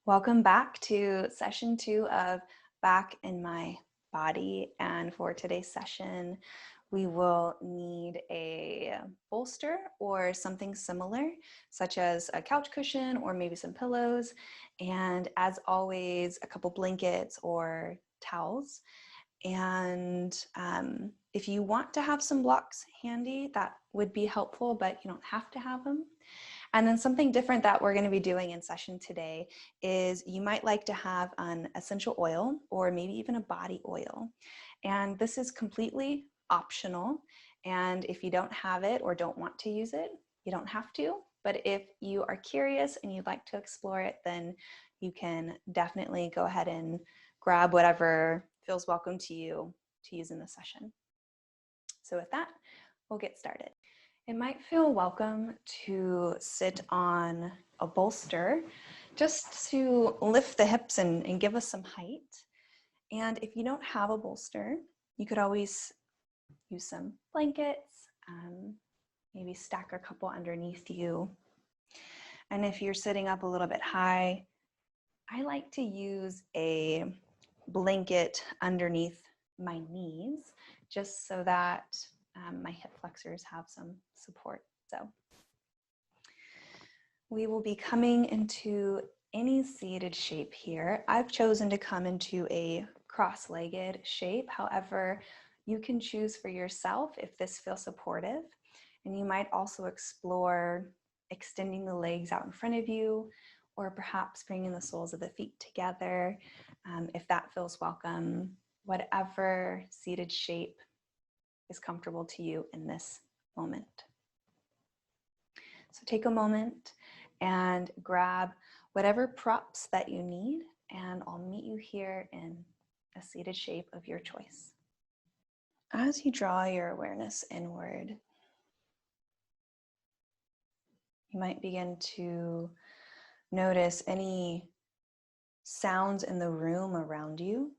Welcome back to session 2 of Back in My Body. And for today's session, we will need a bolster or something similar, such as a couch cushion or maybe some pillows. And as always, a couple blankets or towels. And if you want to have some blocks handy, that would be helpful, but you don't have to have them. And then something different that we're going to be doing in session today is you might like to have an essential oil or maybe even a body oil. And this is completely optional. And if you don't have it or don't want to use it, you don't have to. But if you are curious and you'd like to explore it, then you can definitely go ahead and grab whatever feels welcome to you to use in the session. So with that, we'll get started. It might feel welcome to sit on a bolster just to lift the hips and give us some height. And if you don't have a bolster, you could always use some blankets, maybe stack a couple underneath you. And if you're sitting up a little bit high, I like to use a blanket underneath my knees just so that my hip flexors have some support. So we will be coming into any seated shape here. I've chosen to come into a cross-legged shape. However, you can choose for yourself if this feels supportive. And you might also explore extending the legs out in front of you, or perhaps bringing the soles of the feet together if that feels welcome. Whatever seated shape is comfortable to you in this moment. So take a moment and grab whatever props that you need, and I'll meet you here in a seated shape of your choice. As you draw your awareness inward, you might begin to notice any sounds in the room around you.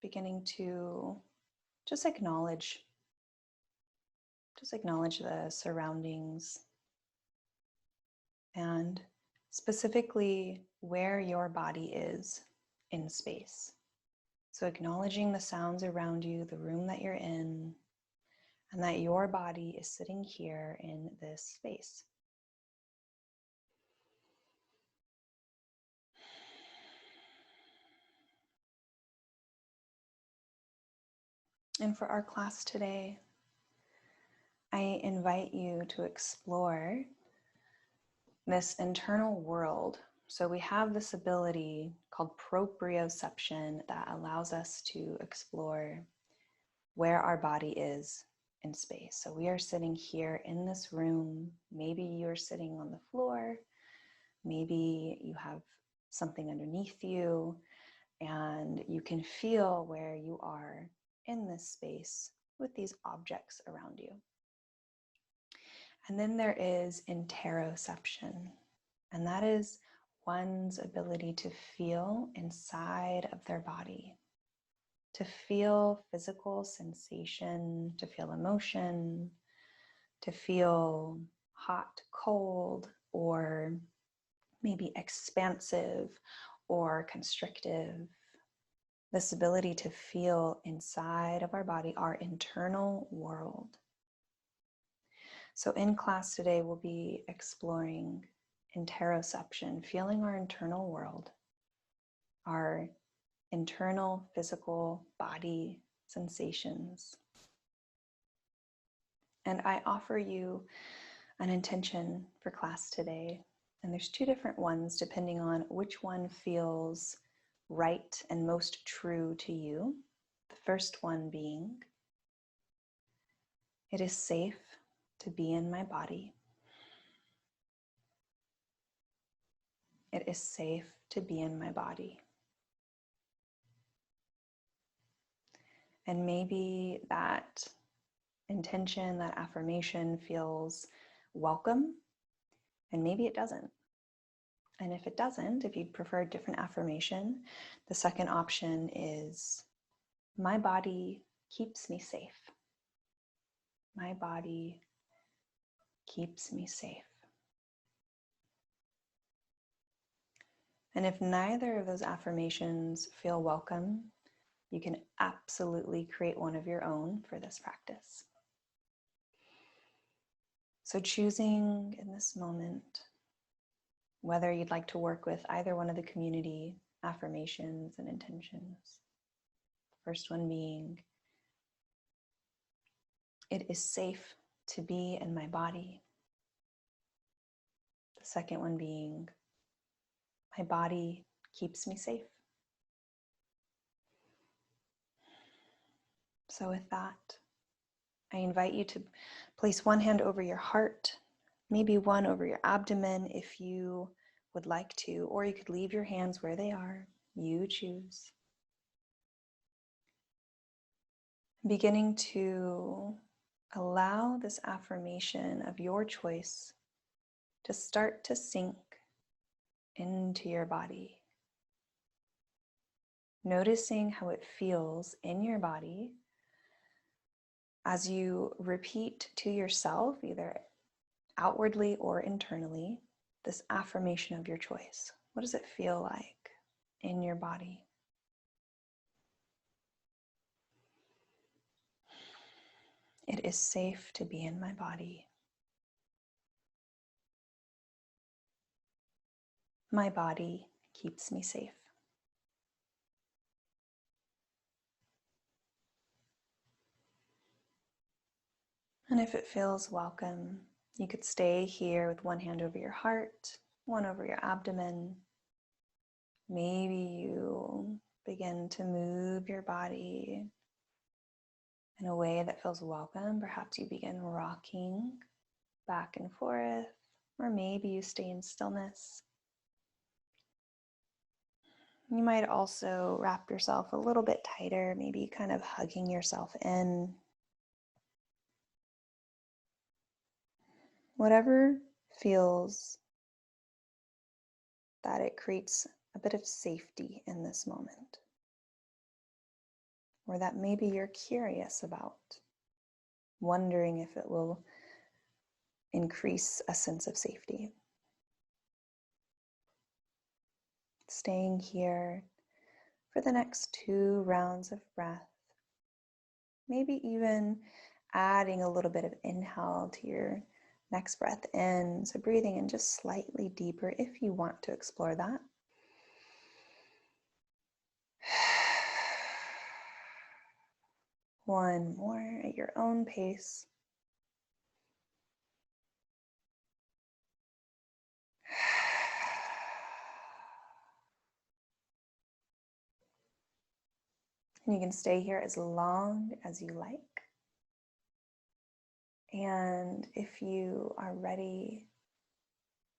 Beginning to just acknowledge the surroundings and specifically where your body is in space. So acknowledging the sounds around you, the room that you're in, and that your body is sitting here in this space. And for our class today, I invite you to explore this internal world. So we have this ability called proprioception that allows us to explore where our body is in space. So we are sitting here in this room. Maybe you're sitting on the floor. Maybe you have something underneath you, and you can feel where you are in this space with these objects around you. And then there is interoception, and that is one's ability to feel inside of their body, to feel physical sensation, to feel emotion, to feel hot, cold, or maybe expansive or constrictive. This ability to feel inside of our body, our internal world. So in class today, we'll be exploring interoception, feeling our internal world, our internal physical body sensations. And I offer you an intention for class today. And there's two different ones depending on which one feels right and most true to you. The first one being, it is safe to be in my body. It is safe to be in my body. And maybe that intention, that affirmation feels welcome, and maybe it doesn't. And if it doesn't, if you'd prefer a different affirmation, the second option is, my body keeps me safe. My body keeps me safe. And if neither of those affirmations feel welcome, you can absolutely create one of your own for this practice. So choosing in this moment whether you'd like to work with either one of the community affirmations and intentions. First one being, it is safe to be in my body. The second one being, my body keeps me safe. So with that, I invite you to place one hand over your heart, maybe one over your abdomen if you would like to, or you could leave your hands where they are. You choose. Beginning to allow this affirmation of your choice to start to sink into your body. Noticing how it feels in your body as you repeat to yourself, either outwardly or internally, this affirmation of your choice. What does it feel like in your body? It is safe to be in my body. My body keeps me safe. And if it feels welcome, you could stay here with one hand over your heart, one over your abdomen. Maybe you begin to move your body in a way that feels welcome. Perhaps you begin rocking back and forth, or maybe you stay in stillness. You might also wrap yourself a little bit tighter, maybe kind of hugging yourself in. Whatever feels that it creates a bit of safety in this moment, or that maybe you're curious about, wondering if it will increase a sense of safety. Staying here for the next 2 rounds of breath, maybe even adding a little bit of inhale to your next breath in, so breathing in just slightly deeper if you want to explore that. One more at your own pace. And you can stay here as long as you like. And if you are ready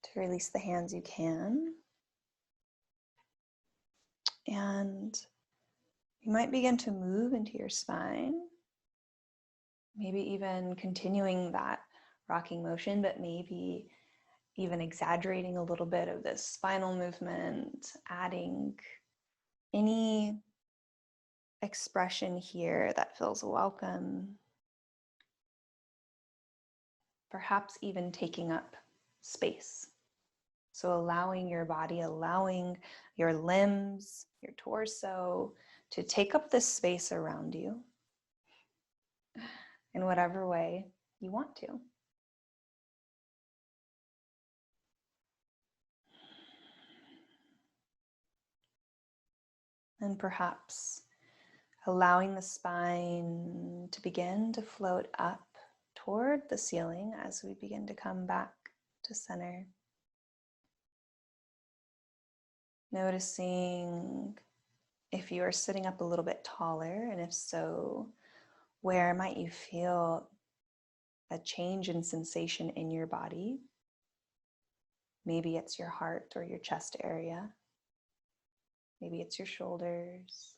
to release the hands, you can. And you might begin to move into your spine, maybe even continuing that rocking motion, but maybe even exaggerating a little bit of this spinal movement, adding any expression here that feels welcome. Perhaps even taking up space. So allowing your body, allowing your limbs, your torso to take up this space around you in whatever way you want to. And perhaps allowing the spine to begin to float up toward the ceiling as we begin to come back to center. Noticing if you are sitting up a little bit taller, and if so, where might you feel a change in sensation in your body? Maybe it's your heart or your chest area. Maybe it's your shoulders.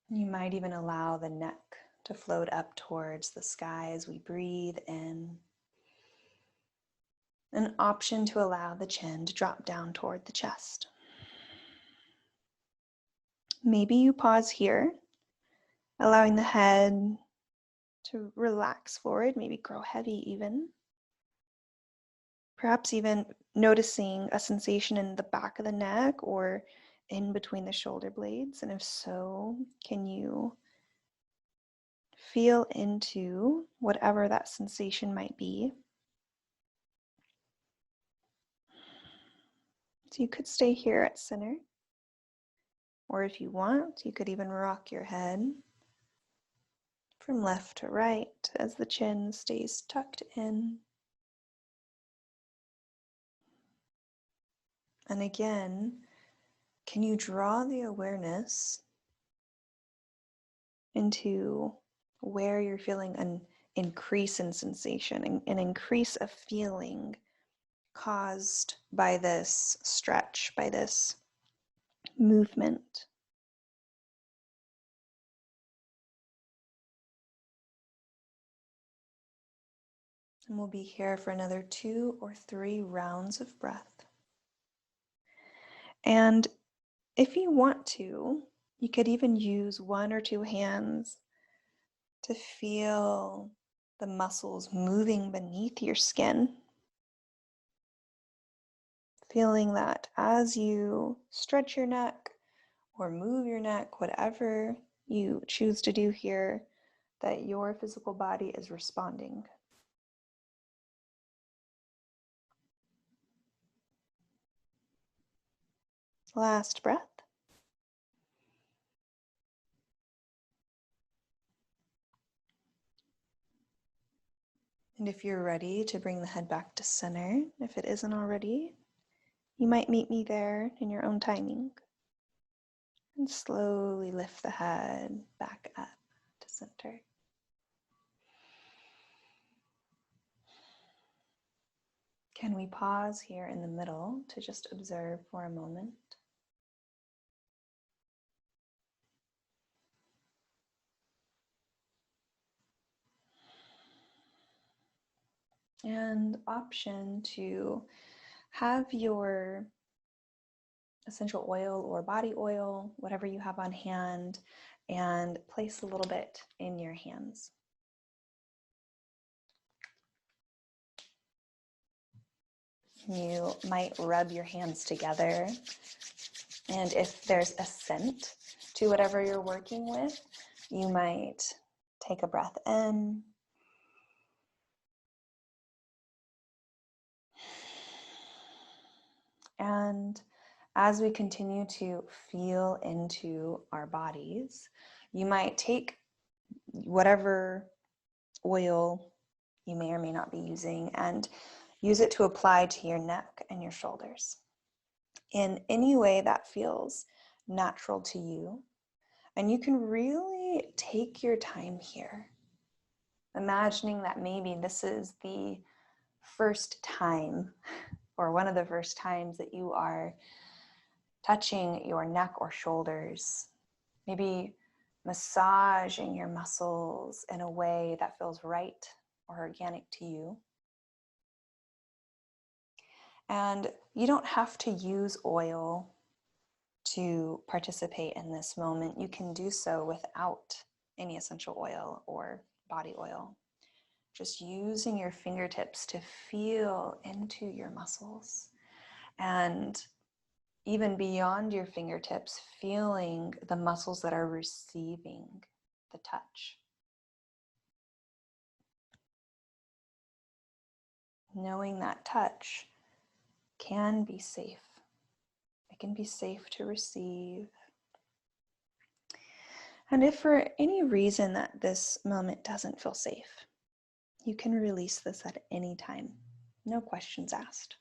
You might even allow the neck to float up towards the sky as we breathe in. An option to allow the chin to drop down toward the chest. Maybe you pause here, allowing the head to relax forward, maybe grow heavy even. Perhaps even noticing a sensation in the back of the neck or in between the shoulder blades. And if so, can you feel into whatever that sensation might be? So you could stay here at center, or if you want, you could even rock your head from left to right as the chin stays tucked in. And again, can you draw the awareness into where you're feeling an increase in sensation, an increase of feeling caused by this stretch, by this movement? And we'll be here for another 2 or 3 rounds of breath. And if you want to, you could even use 1 or 2 hands to feel the muscles moving beneath your skin. Feeling that as you stretch your neck or move your neck, whatever you choose to do here, that your physical body is responding. Last breath. And if you're ready to bring the head back to center, if it isn't already, you might meet me there in your own timing. And slowly lift the head back up to center. Can we pause here in the middle to just observe for a moment? And option to have your essential oil or body oil, whatever you have on hand, and place a little bit in your hands. You might rub your hands together, and if there's a scent to whatever you're working with, you might take a breath in and as we continue to feel into our bodies, you might take whatever oil you may or may not be using and use it to apply to your neck and your shoulders in any way that feels natural to you. And you can really take your time here, imagining that maybe this is the first time or one of the first times that you are touching your neck or shoulders, maybe massaging your muscles in a way that feels right or organic to you. And you don't have to use oil to participate in this moment. You can do so without any essential oil or body oil. Just using your fingertips to feel into your muscles, and even beyond your fingertips, feeling the muscles that are receiving the touch. Knowing that touch can be safe. It can be safe to receive. And if for any reason that this moment doesn't feel safe, you can release this at any time. No questions asked.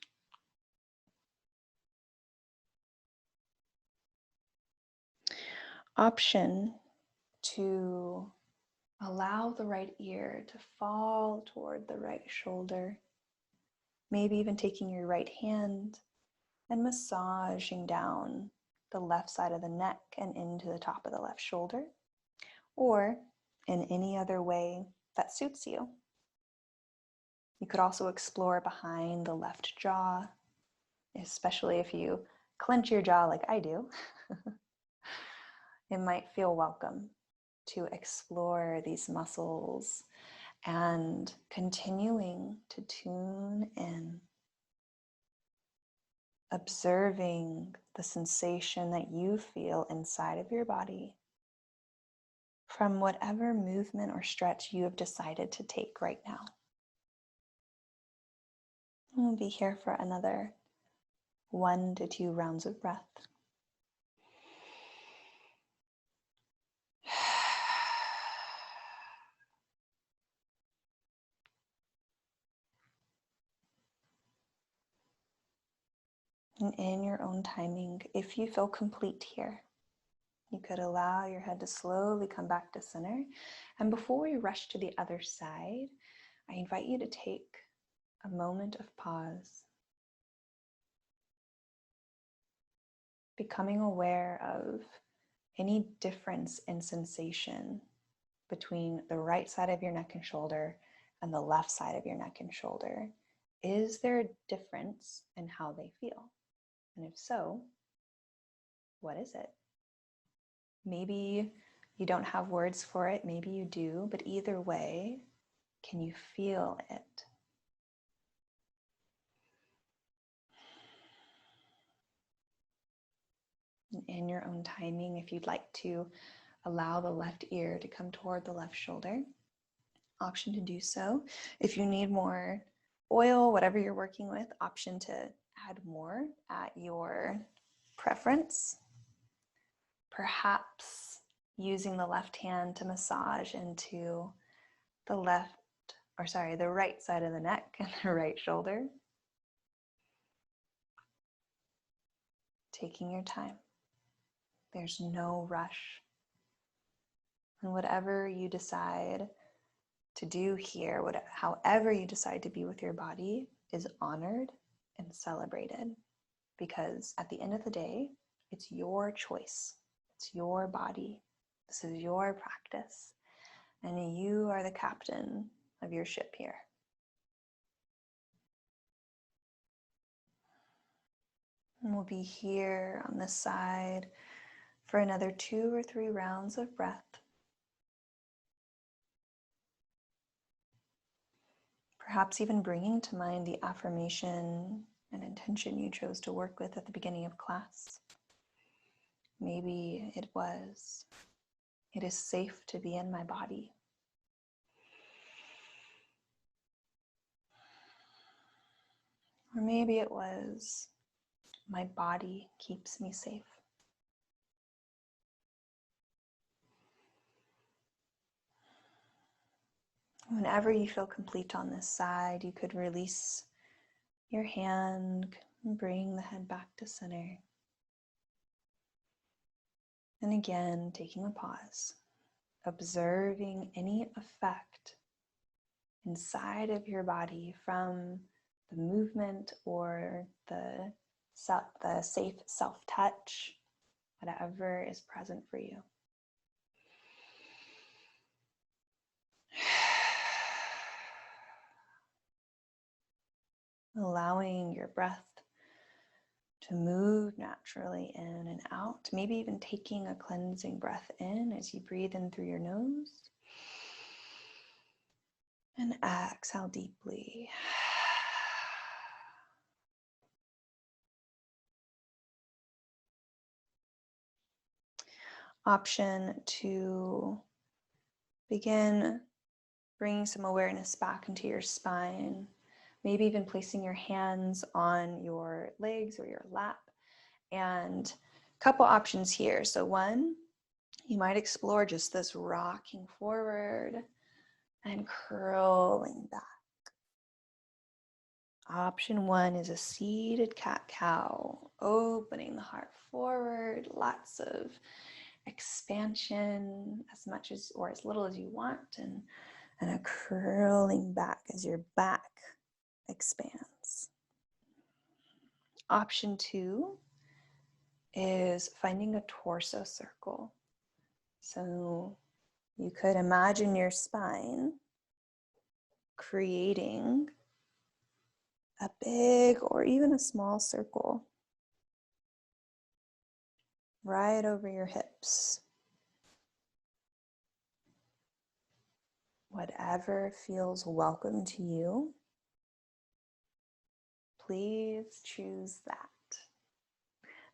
Option to allow the right ear to fall toward the right shoulder. Maybe even taking your right hand and massaging down the left side of the neck and into the top of the left shoulder, or in any other way that suits you. You could also explore behind the left jaw, especially if you clench your jaw like I do. it might feel welcome to explore these muscles and continuing to tune in, observing the sensation that you feel inside of your body from whatever movement or stretch you have decided to take right now. We'll be here for another 1 to 2 rounds of breath. And in your own timing, if you feel complete here, you could allow your head to slowly come back to center. And before we rush to the other side, I invite you to take a moment of pause, becoming aware of any difference in sensation between the right side of your neck and shoulder and the left side of your neck and shoulder. Is there a difference in how they feel? And if so, what is it? Maybe you don't have words for it, maybe you do, but either way, can you feel it? And in your own timing, if you'd like to allow the left ear to come toward the left shoulder, option to do so. If you need more oil, whatever you're working with, option to add more at your preference. Perhaps using the left hand to massage into the right side of the neck and the right shoulder. Taking your time. There's no rush. And whatever you decide to do here, however you decide to be with your body, is honored and celebrated. Because at the end of the day, it's your choice. It's your body. This is your practice. And you are the captain of your ship here. And we'll be here on this side for another 2 or 3 rounds of breath. Perhaps even bringing to mind the affirmation and intention you chose to work with at the beginning of class. Maybe it was, it is safe to be in my body. Or maybe it was, my body keeps me safe. Whenever you feel complete on this side, you could release your hand and bring the head back to center. And again, taking a pause, observing any effect inside of your body from the movement or the safe self-touch, whatever is present for you. Allowing your breath to move naturally in and out, maybe even taking a cleansing breath in as you breathe in through your nose and exhale deeply. Option to begin bringing some awareness back into your spine, maybe even placing your hands on your legs or your lap. And a couple options here. So one, you might explore just this rocking forward and curling back. Option one is a seated cat-cow, opening the heart forward, lots of expansion, as much as or as little as you want, and a curling back as your back expands. Option two is finding a torso circle. So you could imagine your spine creating a big or even a small circle right over your hips. Whatever feels welcome to you, please choose that.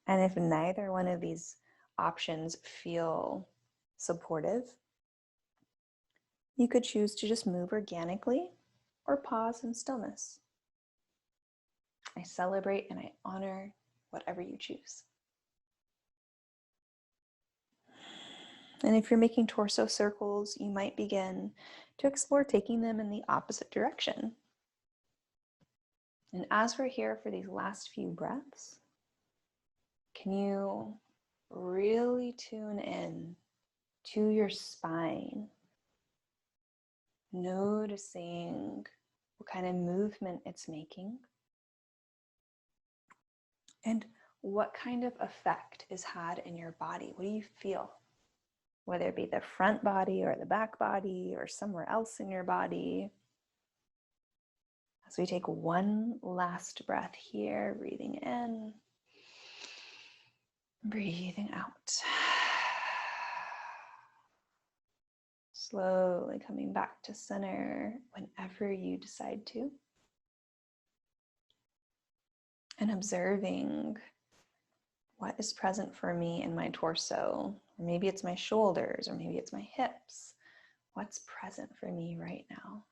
And if neither one of these options feel supportive, you could choose to just move organically or pause in stillness. I celebrate and I honor whatever you choose. And if you're making torso circles, you might begin to explore taking them in the opposite direction. And as we're here for these last few breaths, can you really tune in to your spine, noticing what kind of movement it's making and what kind of effect is had in your body? What do you feel? Whether it be the front body or the back body or somewhere else in your body. As we take one last breath here, breathing in, breathing out. Slowly coming back to center whenever you decide to. And observing what is present for me in my torso. Or maybe it's my shoulders, or maybe it's my hips. What's present for me right now?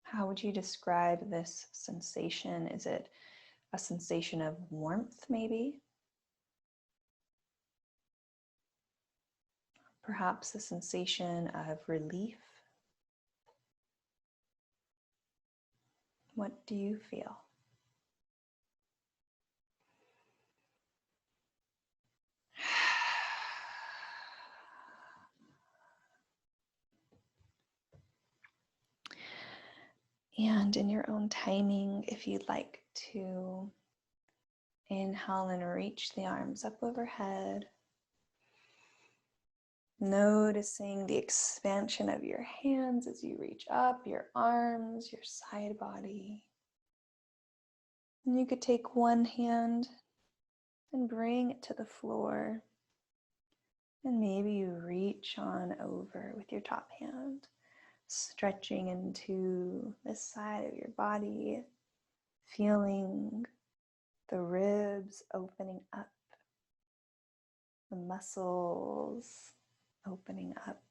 How would you describe this sensation? Is it a sensation of warmth, maybe? Perhaps a sensation of relief? What do you feel? And in your own timing, if you'd like to inhale and reach the arms up overhead, noticing the expansion of your hands as you reach up, your arms, your side body. And you could take one hand and bring it to the floor. And maybe you reach on over with your top hand, stretching into this side of your body, feeling the ribs opening up, the muscles opening up.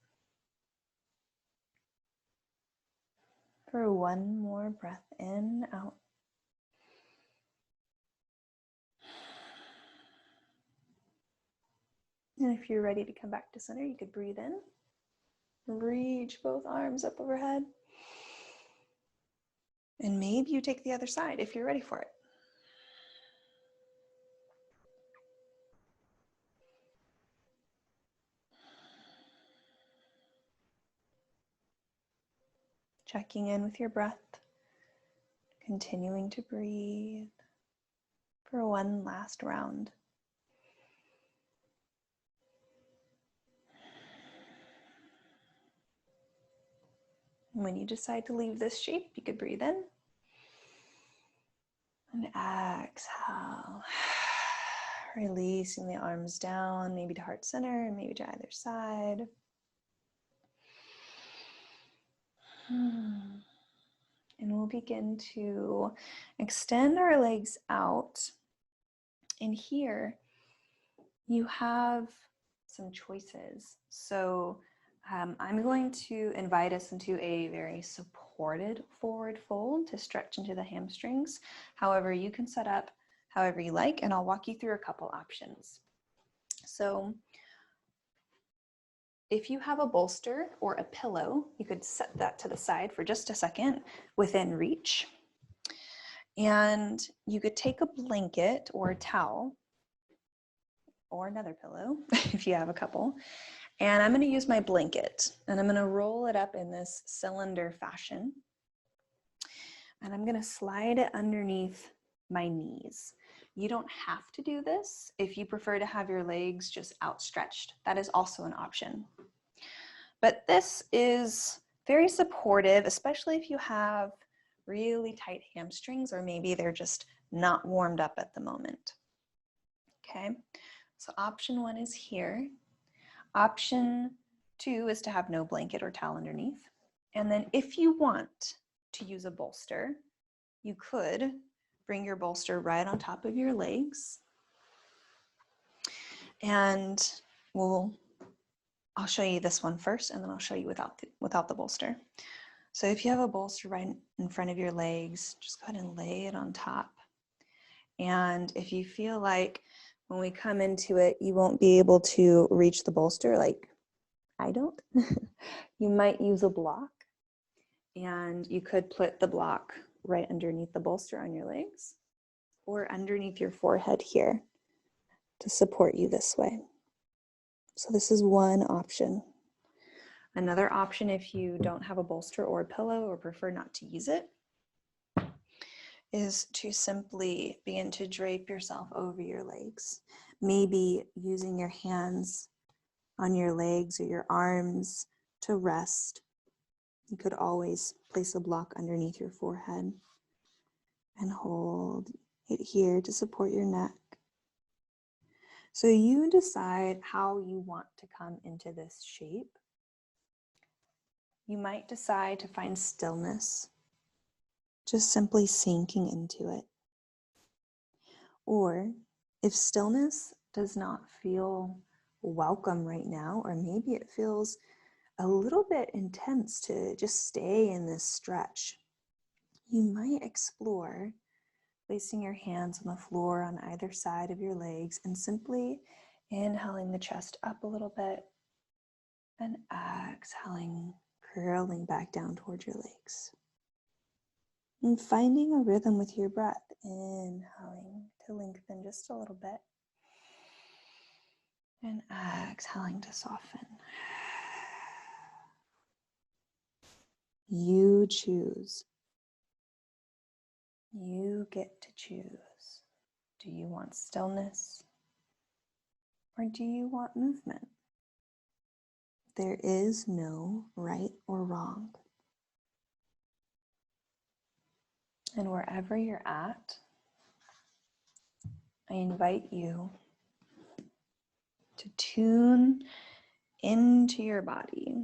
For one more breath in, out. And if you're ready to come back to center, you could breathe in. Reach both arms up overhead. And maybe you take the other side if you're ready for it. Checking in with your breath. Continuing to breathe for one last round. When you decide to leave this shape, you could breathe in and exhale, releasing the arms down, maybe to heart center and maybe to either side. And we'll begin to extend our legs out. And here you have some choices. So I'm going to invite us into a very supported forward fold to stretch into the hamstrings. However, you can set up however you like, and I'll walk you through a couple options. So if you have a bolster or a pillow, you could set that to the side for just a second within reach. And you could take a blanket or a towel or another pillow if you have a couple. And I'm going to use my blanket and I'm going to roll it up in this cylinder fashion. And I'm going to slide it underneath my knees. You don't have to do this. If you prefer to have your legs just outstretched, that is also an option. But this is very supportive, especially if you have really tight hamstrings or maybe they're just not warmed up at the moment. Okay, So option 1 is here. Option 2 is to have no blanket or towel underneath. And then if you want to use a bolster, you could bring your bolster right on top of your legs. And I'll show you this one first, and then I'll show you without the bolster. So if you have a bolster right in front of your legs, just go ahead and lay it on top. And if you feel like when we come into it, you won't be able to reach the bolster, like I don't, you might use a block. And you could put the block right underneath the bolster on your legs or underneath your forehead here to support you this way. So this is one option. Another option, if you don't have a bolster or a pillow or prefer not to use it, is to simply begin to drape yourself over your legs. Maybe using your hands on your legs or your arms to rest. You could always place a block underneath your forehead and hold it here to support your neck. So you decide how you want to come into this shape. You might decide to find stillness, just simply sinking into it. Or if stillness does not feel welcome right now, or maybe it feels a little bit intense to just stay in this stretch, you might explore placing your hands on the floor on either side of your legs and simply inhaling the chest up a little bit and exhaling, curling back down towards your legs. And finding a rhythm with your breath, inhaling to lengthen just a little bit and exhaling to soften. You choose. You get to choose. Do you want stillness or do you want movement? There is no right or wrong. And wherever you're at, I invite you to tune into your body,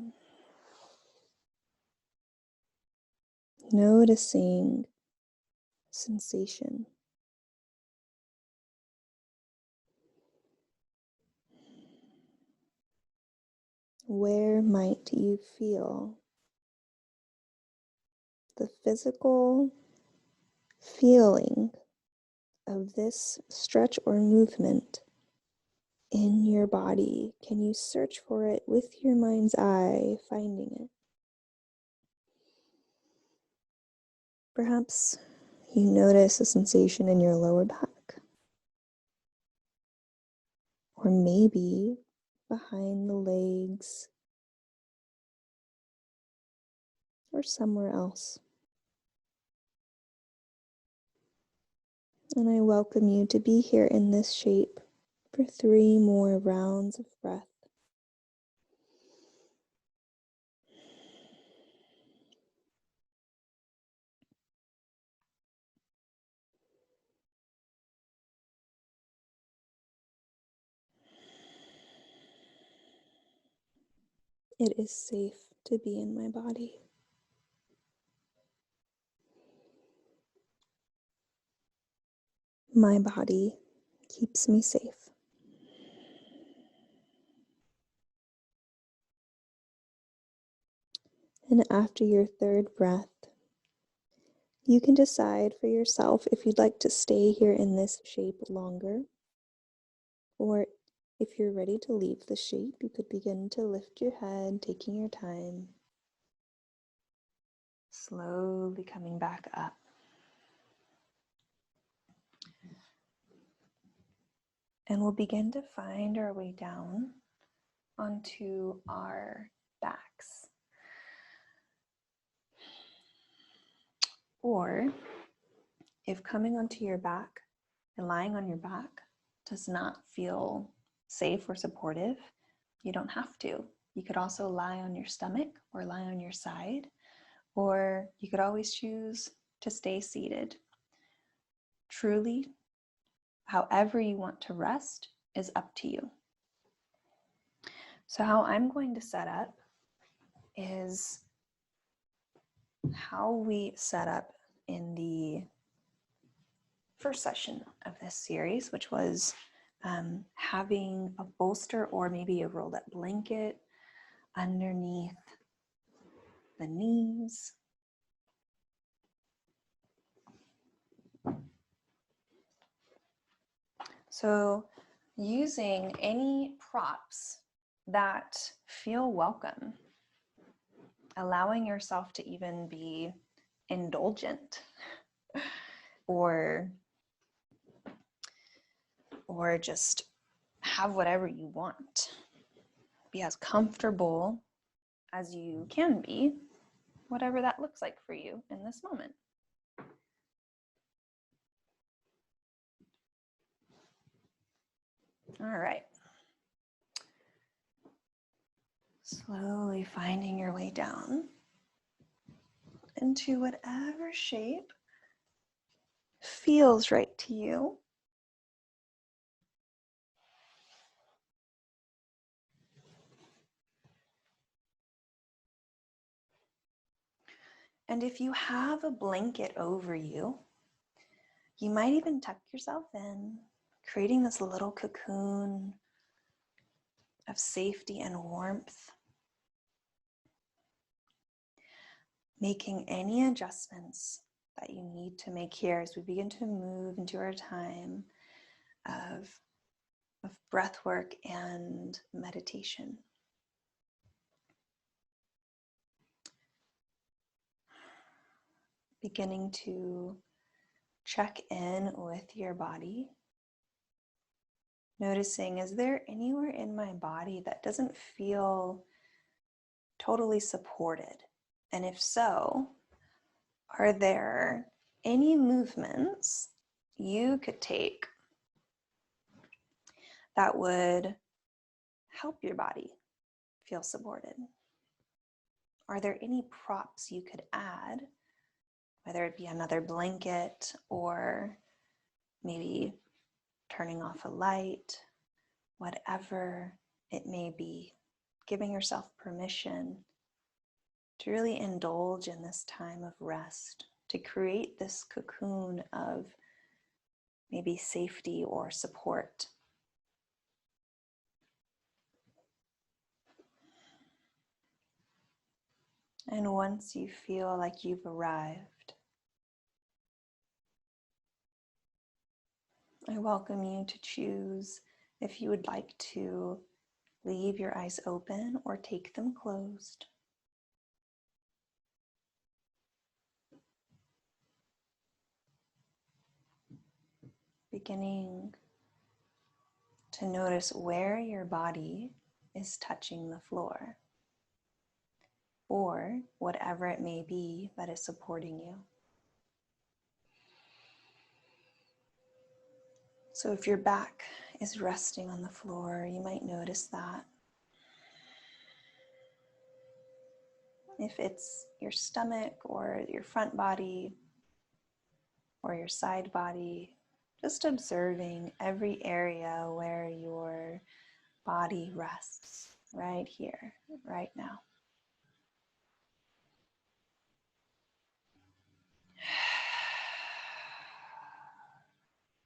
noticing sensation. Where might you feel the physical feeling of this stretch or movement in your body? Can you search for it with your mind's eye, finding it? Perhaps you notice a sensation in your lower back, or maybe behind the legs, or somewhere else. And I welcome you to be here in this shape for 3 more rounds of breath. It is safe to be in my body. My body keeps me safe. And after your 3rd breath, you can decide for yourself if you'd like to stay here in this shape longer, or if you're ready to leave the shape, you could begin to lift your head, taking your time, slowly coming back up. And we'll begin to find our way down onto our backs. Or if coming onto your back and lying on your back does not feel safe or supportive, you don't have to. You could also lie on your stomach or lie on your side, or you could always choose to stay seated. Truly, however you want to rest is up to you. So how I'm going to set up is how we set up in the first session of this series, which was having a bolster or maybe a rolled up blanket underneath the knees. So using any props that feel welcome, allowing yourself to even be indulgent or just have whatever you want. Be as comfortable as you can be, whatever that looks like for you in this moment. All right. Slowly finding your way down into whatever shape feels right to you. And if you have a blanket over you, you might even tuck yourself in, creating this little cocoon of safety and warmth. Making any adjustments that you need to make here as we begin to move into our time of breath work and meditation. Beginning to check in with your body. Noticing, is there anywhere in my body that doesn't feel totally supported? And if so, are there any movements you could take that would help your body feel supported? Are there any props you could add, whether it be another blanket or maybe turning off a light, whatever it may be, giving yourself permission to really indulge in this time of rest, to create this cocoon of maybe safety or support. And once you feel like you've arrived, I welcome you to choose if you would like to leave your eyes open or take them closed. Beginning to notice where your body is touching the floor, or whatever it may be that is supporting you. So if your back is resting on the floor, you might notice that. If it's your stomach or your front body or your side body, just observing every area where your body rests right here, right now.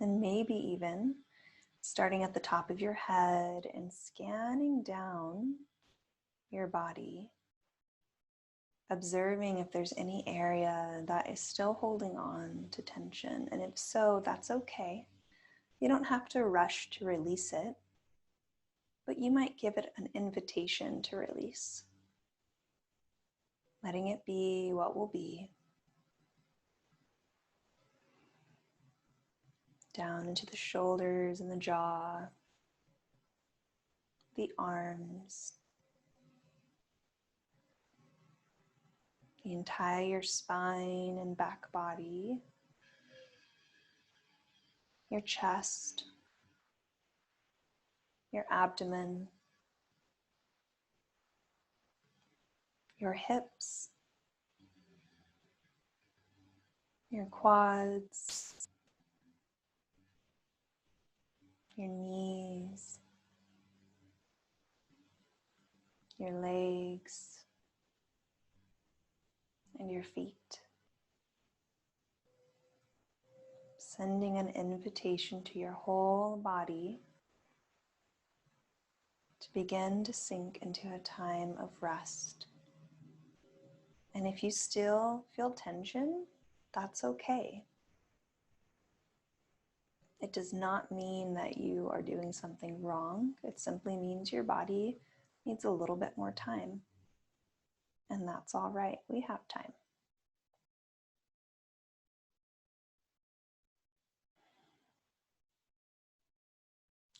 And maybe even starting at the top of your head and scanning down your body, observing if there's any area that is still holding on to tension. And if so, that's okay. You don't have to rush to release it, but you might give it an invitation to release. Letting it be what will be. Down into the shoulders and the jaw, the arms, the entire spine and back body, your chest, your abdomen, your hips, your quads, your knees, your legs, and your feet. Sending an invitation to your whole body to begin to sink into a time of rest. And if you still feel tension, that's okay. It does not mean that you are doing something wrong. It simply means your body needs a little bit more time. And that's all right. We have time.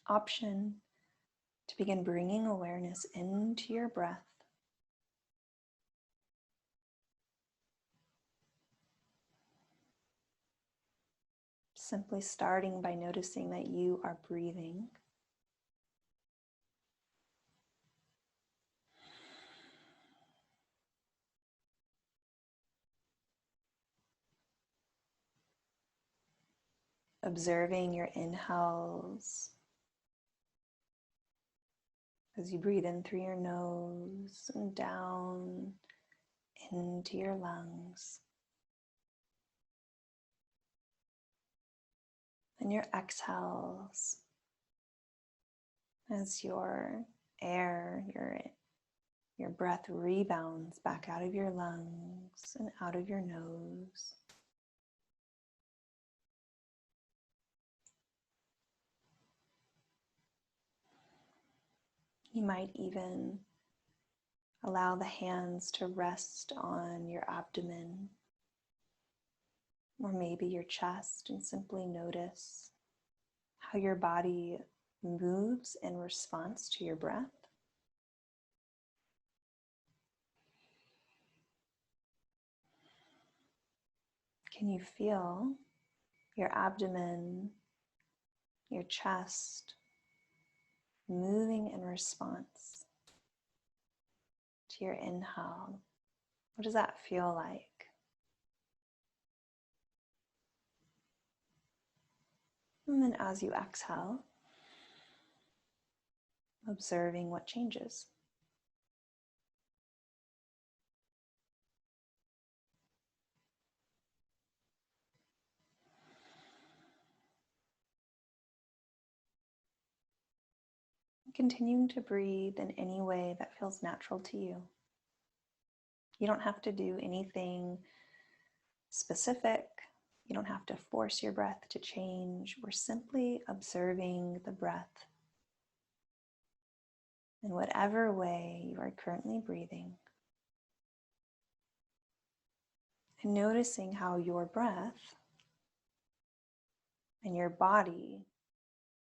Option to begin bringing awareness into your breath. Simply starting by noticing that you are breathing. Observing your inhales as you breathe in through your nose and down into your lungs. And your exhales as your air, your breath rebounds back out of your lungs and out of your nose. You might even allow the hands to rest on your abdomen or maybe your chest and simply notice how your body moves in response to your breath. Can you feel your abdomen, your chest moving in response to your inhale? What does that feel like? And then as you exhale, observing what changes. Continuing to breathe in any way that feels natural to you. You don't have to do anything specific. You don't have to force your breath to change. We're simply observing the breath in whatever way you are currently breathing. And noticing how your breath and your body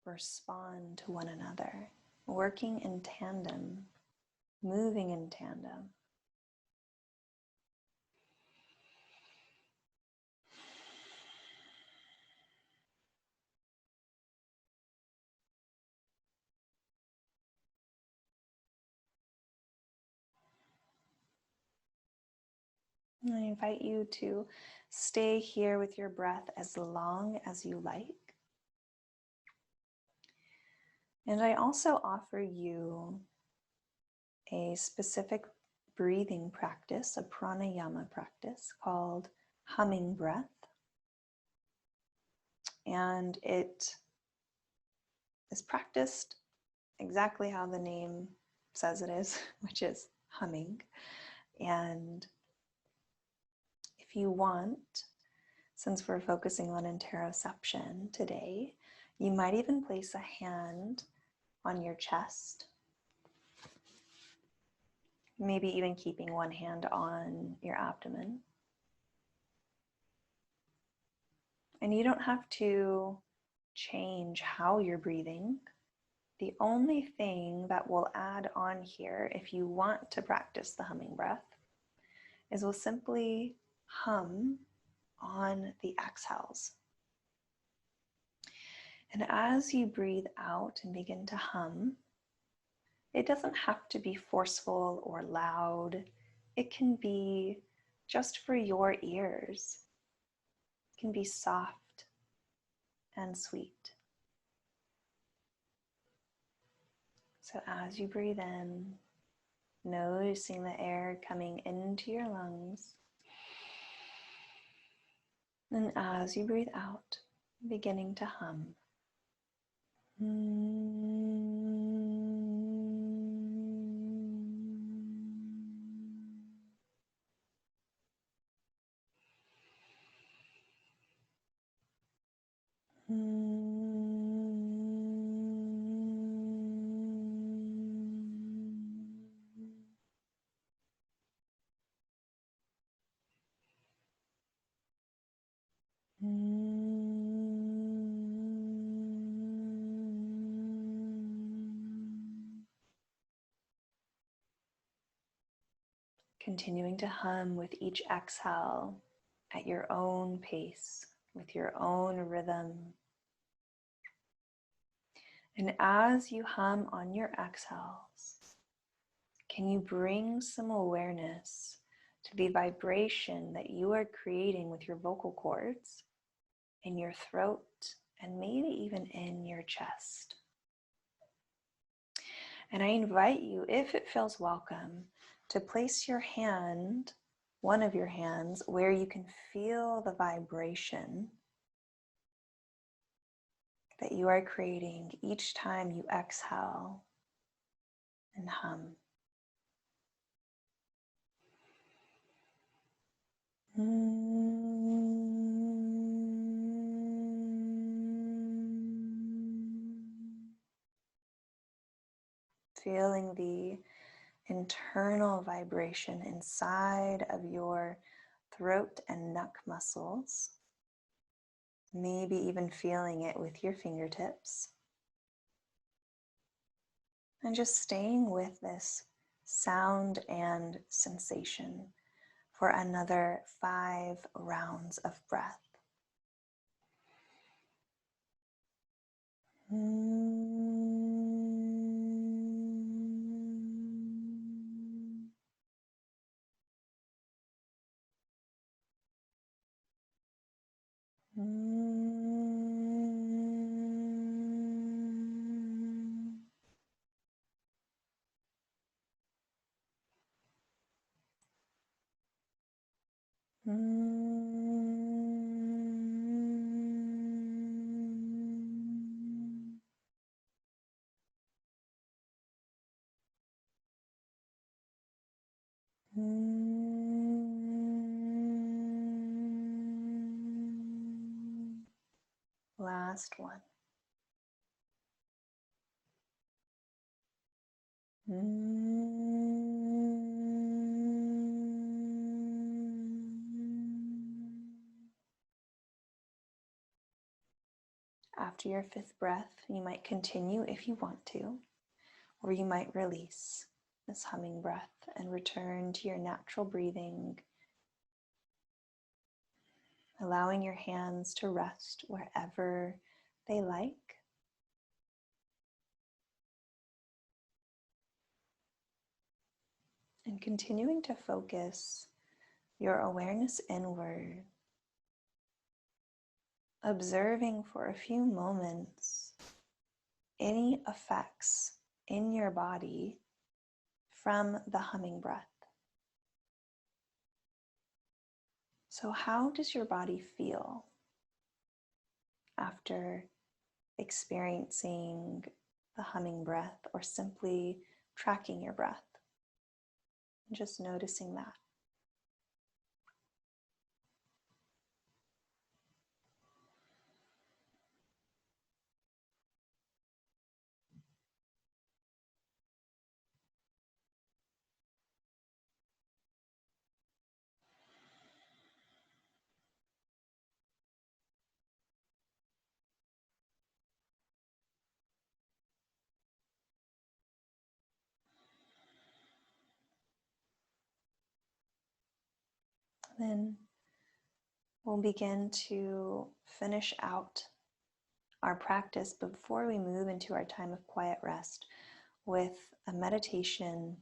respond to one another, working in tandem, moving in tandem. And I invite you to stay here with your breath as long as you like. And I also offer you a specific breathing practice, a pranayama practice called humming breath. And it is practiced exactly how the name says it is, which is humming. And if you want, since we're focusing on interoception today, you might even place a hand on your chest, maybe even keeping one hand on your abdomen. And you don't have to change how you're breathing. The only thing that we'll add on here, if you want to practice the humming breath, is we'll simply hum on the exhales. And as you breathe out and begin to hum, it doesn't have to be forceful or loud. It can be just for your ears. It can be soft and sweet. So as you breathe in, noticing the air coming into your lungs. And as you breathe out, beginning to hum. Continuing to hum with each exhale at your own pace, with your own rhythm. And as you hum on your exhales, can you bring some awareness to the vibration that you are creating with your vocal cords, in your throat, and maybe even in your chest? And I invite you, if it feels welcome, to place your hand, one of your hands, where you can feel the vibration that you are creating each time you exhale and hum. Feeling the internal vibration inside of your throat and neck muscles. Maybe even feeling it with your fingertips. And just staying with this sound and sensation for another 5 rounds of breath. Last one. After your 5th breath, you might continue if you want to, or you might release this humming breath and return to your natural breathing, allowing your hands to rest wherever they like. And continuing to focus your awareness inward, observing for a few moments any effects in your body from the humming breath. So how does your body feel after experiencing the humming breath or simply tracking your breath? Just noticing that. Then we'll begin to finish out our practice before we move into our time of quiet rest with a meditation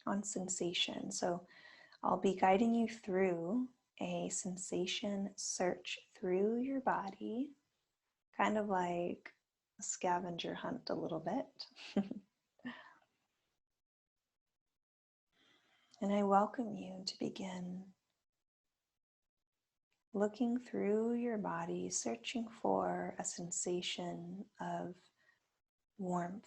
on sensation. So I'll be guiding you through a sensation search through your body, kind of like a scavenger hunt a little bit. And I welcome you to begin looking through your body, searching for a sensation of warmth.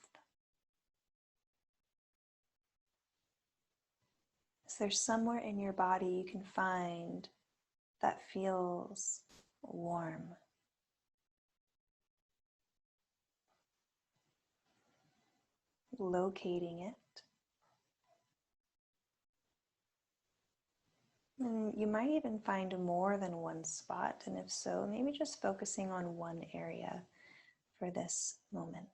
Is there somewhere in your body you can find that feels warm? Locating it. And you might even find more than one spot, and if so, maybe just focusing on one area for this moment.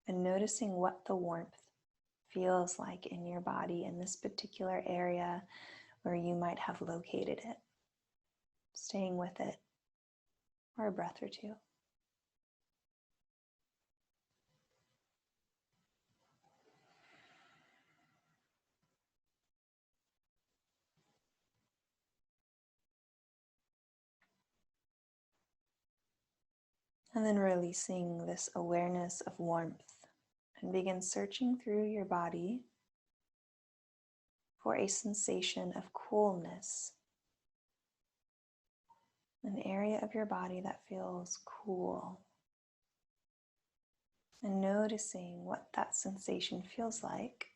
And noticing what the warmth feels like in your body in this particular area where you might have located it. Staying with it for a breath or two. And then releasing this awareness of warmth and begin searching through your body for a sensation of coolness. An area of your body that feels cool. And noticing what that sensation feels like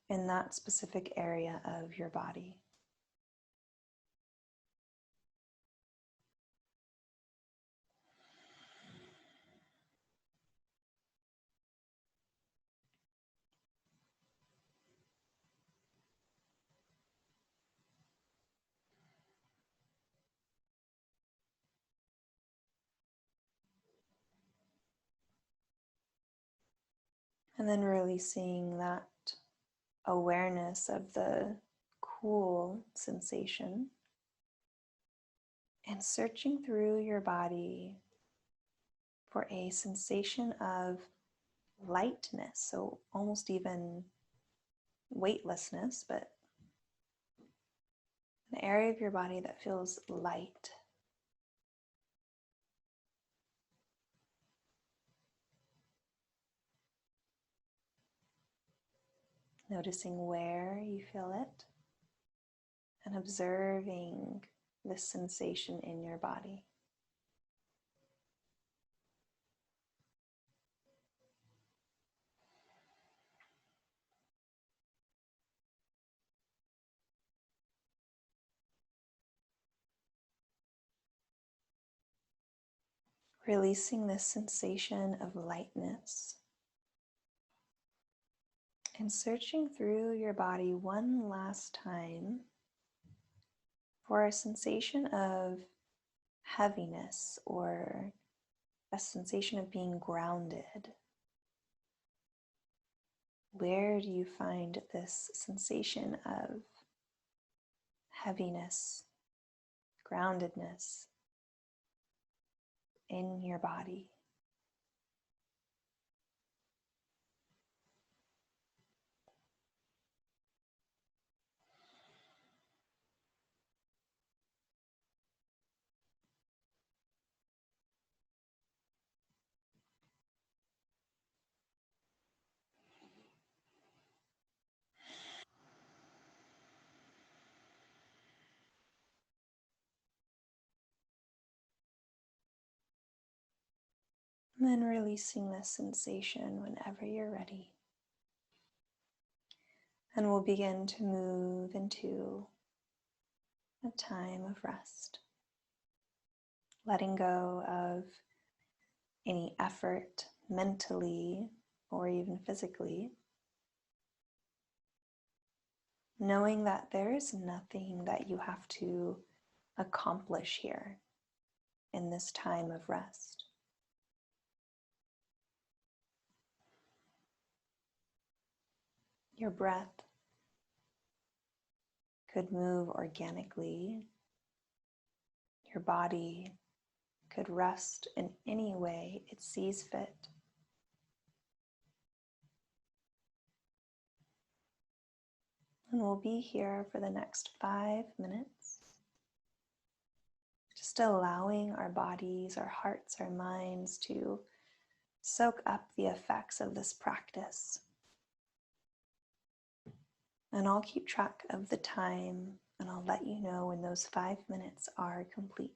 in that specific area of your body. And then releasing that awareness of the cool sensation and searching through your body for a sensation of lightness, so almost even weightlessness, but an area of your body that feels light. Noticing where you feel it and observing this sensation in your body. Releasing this sensation of lightness and searching through your body one last time for a sensation of heaviness or a sensation of being grounded. Where do you find this sensation of heaviness, groundedness in your body? And then releasing this sensation whenever you're ready. And we'll begin to move into a time of rest. Letting go of any effort mentally or even physically. Knowing that there is nothing that you have to accomplish here in this time of rest. Your breath could move organically. Your body could rest in any way it sees fit. And we'll be here for the next 5 minutes, just allowing our bodies, our hearts, our minds to soak up the effects of this practice. And I'll keep track of the time and I'll let you know when those 5 minutes are complete.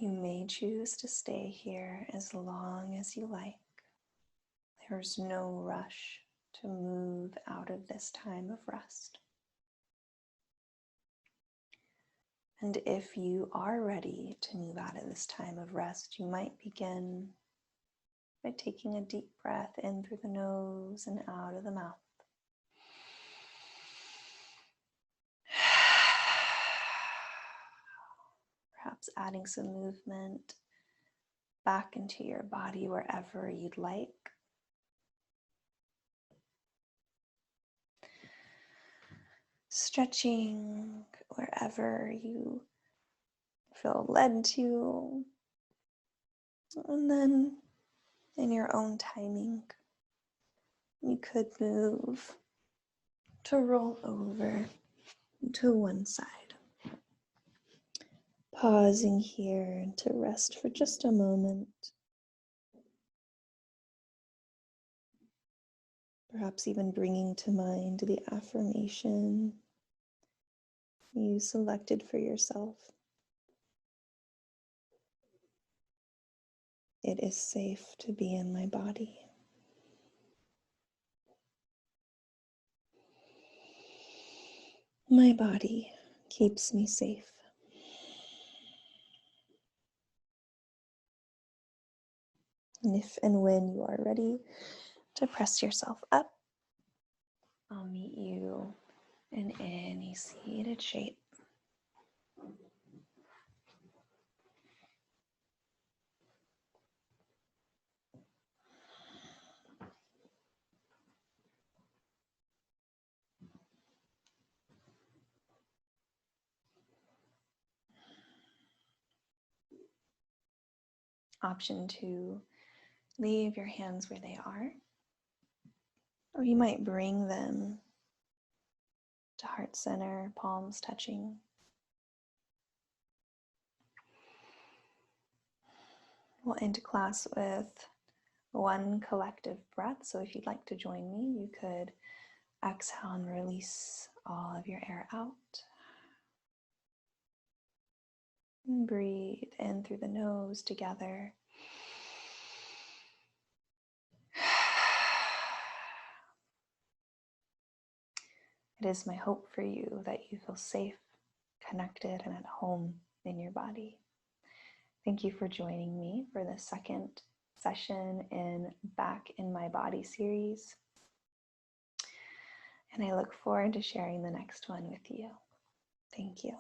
You may choose to stay here as long as you like. There's no rush to move out of this time of rest. And if you are ready to move out of this time of rest, you might begin by taking a deep breath in through the nose and out of the mouth. Perhaps adding some movement back into your body wherever you'd like. Stretching wherever you feel led to. And then in your own timing, you could move to roll over to one side. Pausing here to rest for just a moment. Perhaps even bringing to mind the affirmation you selected for yourself. It is safe to be in my body. My body keeps me safe. And if and when you are ready to press yourself up, I'll meet you in any seated shape. Option to leave your hands where they are, or you might bring them to heart center, palms touching. We'll end class with one collective breath. So if you'd like to join me, you could exhale and release all of your air out. And breathe in through the nose together. It is my hope for you that you feel safe, connected, and at home in your body. Thank you for joining me for the second session in Back in My Body series. And I look forward to sharing the next one with you. Thank you.